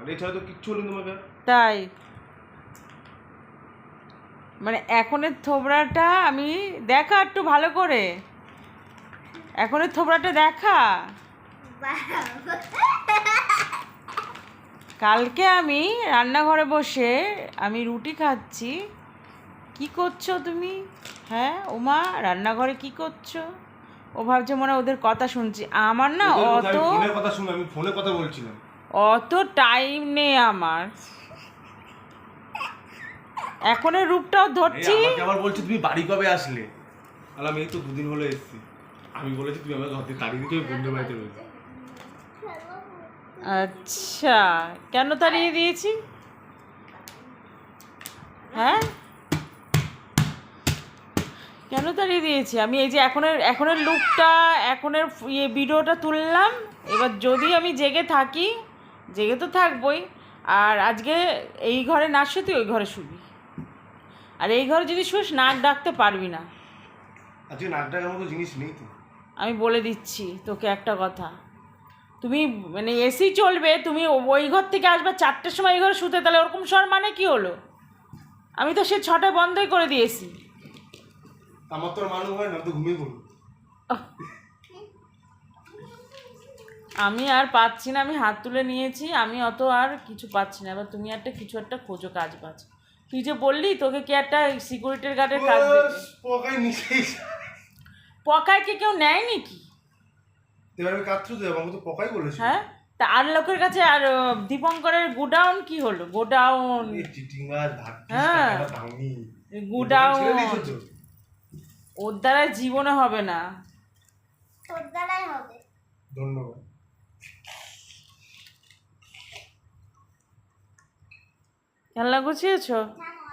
আর এছাড়া তো কিচ্ছু হলো তোমাকে। তাই মানে এখনের থোবড়াটা আমি দেখা একটু ভালো করে, এখনের থোবড়াটা দেখা। কালকে আমি রান্নাঘরে বসে আমি রুটি খাচ্ছি, কি করছো তুমি? হ্যাঁ ওমা রান্নাঘরে কি করছো? ও ভাবছে মনে হয় ওদের কথা শুনছি। আমার না অত ফোনের কথা শুনে আমি ফোনে কথা বলছিলাম। অত টাইম নেই আমার। এখনের রূপটাও ধরছি। আমাকে আবার বলছে তুমি বাড়ি কবে আসলে? আর আমি এই তো 2 দিন হলো এসেছি। আমি বলেছি তুমি আমাকে ঘর থেকে তাড়িয়ে দিতে, আমি বন্ধু বাড়িতে রয়েছি। আচ্ছা কেন তাড়িয়ে দিয়েছি? হ্যাঁ কেন তাড়িয়ে দিয়েছি? আমি এই যে এখনের লুকটা, এখনের ভিডিওটা তুললাম। এবার যদি আমি জেগে থাকি, জেগে তো থাকবই, আর আজকে এই ঘরে না শুয়ে তুই ওই ঘরে শুবি, আর এই ঘরে যদি শুস নাক ডাকতে পারবি না। আজকে নাক ডাকার মতো জিনিস নেই তো। আমি বলে দিচ্ছি তোকে একটা কথা, তুমি মানে এসি চলবে, তুমি ওই ঘর থেকে আসবে 4টের সময় এই ঘরে শুতে, তাহলে ওরকম শোয়ার মানে কি হলো? আমি তো সে 6টায় বন্ধই করে দিয়েছি। আমার তো আর মানুষ হয় না, তো ঘুমিয়ে পড়ি। আমি আর পাচ্ছি না, আমি হাত তুলে নিয়েছি, আমি অত আর কিছু পাচ্ছি না। এবার তুমি কিছু একটা খোঁজো, কাজ বাজ। তুই যে বললি তোকে কি একটা সিকিউরিটির গার্ডের কাজ দেবে। পকাই নিচে পকায় কি কেউ নেয় নাকি? এবার আমি কাজ শুতে যাবো, আমি তো পকাই বলেছি। হ্যাঁ তা আর লোকের কাছে, আর দীপঙ্করের গোডাউন কি হলো? গোডাউন, চিটিংবাজ ভাগ্যিস হ্যাঁ টাকাটা দাওনি। গোডাউন ছেড়ে দিয়েছো তো। ওর দ্বারা জীবনে হবে না। তোর দ্বারাই হবে। ধন্যবাদ। খেলনা গুছিয়েছো? জানো